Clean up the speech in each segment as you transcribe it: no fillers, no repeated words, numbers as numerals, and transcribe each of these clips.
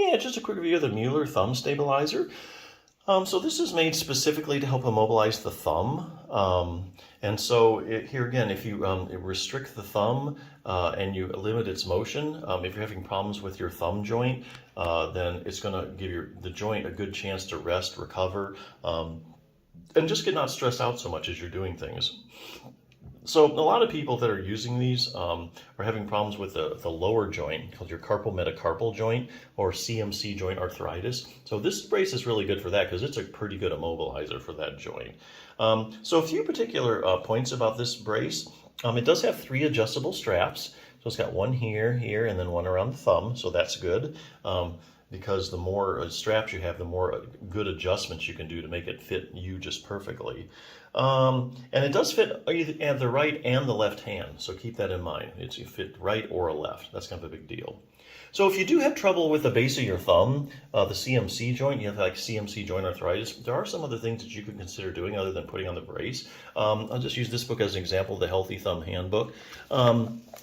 Yeah, just a quick review of the Mueller thumb stabilizer. So this is made specifically to help immobilize the thumb. And so here again, if you restrict the thumb and you limit its motion, if you're having problems with your thumb joint, then it's going to give the joint a good chance to rest, recover, and just get not stressed out so much as you're doing things. So a lot of people that are using these are having problems with the lower joint called your carpal metacarpal joint or CMC joint arthritis. So this brace is really good for that because it's a pretty good immobilizer for that joint. So a few particular points about this brace. It does have 3 adjustable straps. So it's got one here, here, and then one around the thumb. So that's good. Because the more straps you have, the more good adjustments you can do to make it fit you just perfectly. And it does fit either the right and the left hand, so keep that in mind. It's you fit right or left. That's kind of a big deal. So if you do have trouble with the base of your thumb, the CMC joint, you have like CMC joint arthritis, there are some other things that you could consider doing other than putting on the brace. I'll just use this book as an example, the Healthy Thumb Handbook.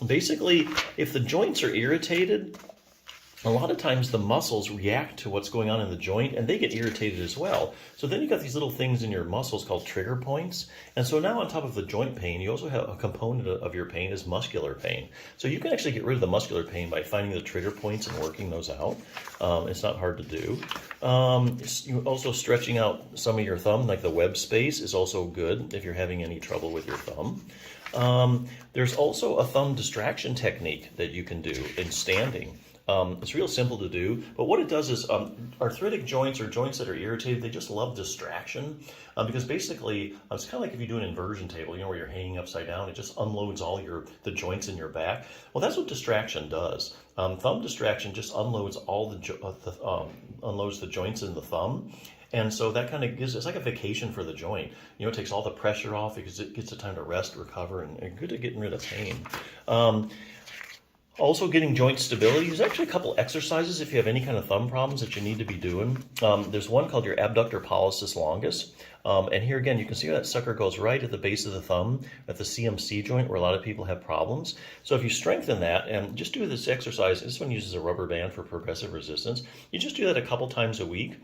Basically, if the joints are irritated, a lot of times the muscles react to what's going on in the joint and they get irritated as well. So then you got these little things in your muscles called trigger points. And so now on top of the joint pain, you also have a component of your pain is muscular pain. So you can actually get rid of the muscular pain by finding the trigger points and working those out. It's not hard to do. Also stretching out some of your thumb, like the web space, is also good if you're having any trouble with your thumb. There's also a thumb distraction technique that you can do in standing. It's real simple to do, but what it does is arthritic joints or joints that are irritated, they just love distraction because basically it's kind of like if you do an inversion table, you know, where you're hanging upside down, it just unloads all the joints in your back. Well, that's what distraction does. Thumb distraction just unloads unloads the joints in the thumb. And so that kind of it's like a vacation for the joint. You know, it takes all the pressure off because it gets the time to rest, recover, and good at getting rid of pain. Also getting joint stability, there's actually a couple exercises if you have any kind of thumb problems that you need to be doing. There's one called your abductor pollicis longus. And here again, you can see that sucker goes right at the base of the thumb, at the CMC joint where a lot of people have problems. So if you strengthen that and just do this exercise, this one uses a rubber band for progressive resistance. You just do that a couple times a week.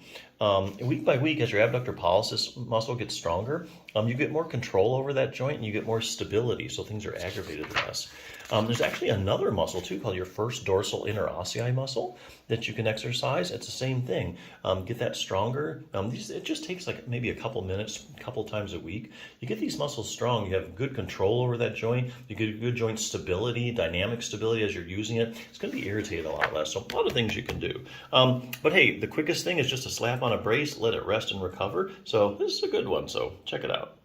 Week by week, as your abductor pollicis muscle gets stronger, you get more control over that joint and you get more stability, so things are aggravated less. There's actually another muscle too called your first dorsal interossei muscle that you can exercise. It's the same thing. Get that stronger. It just takes like maybe a couple minutes, a couple times a week. You get these muscles strong. You have good control over that joint. You get good joint stability, dynamic stability as you're using it. It's going to be irritated a lot less. So a lot of things you can do. But hey, the quickest thing is just to slap on a brace, let it rest and recover. So this is a good one. So check it out.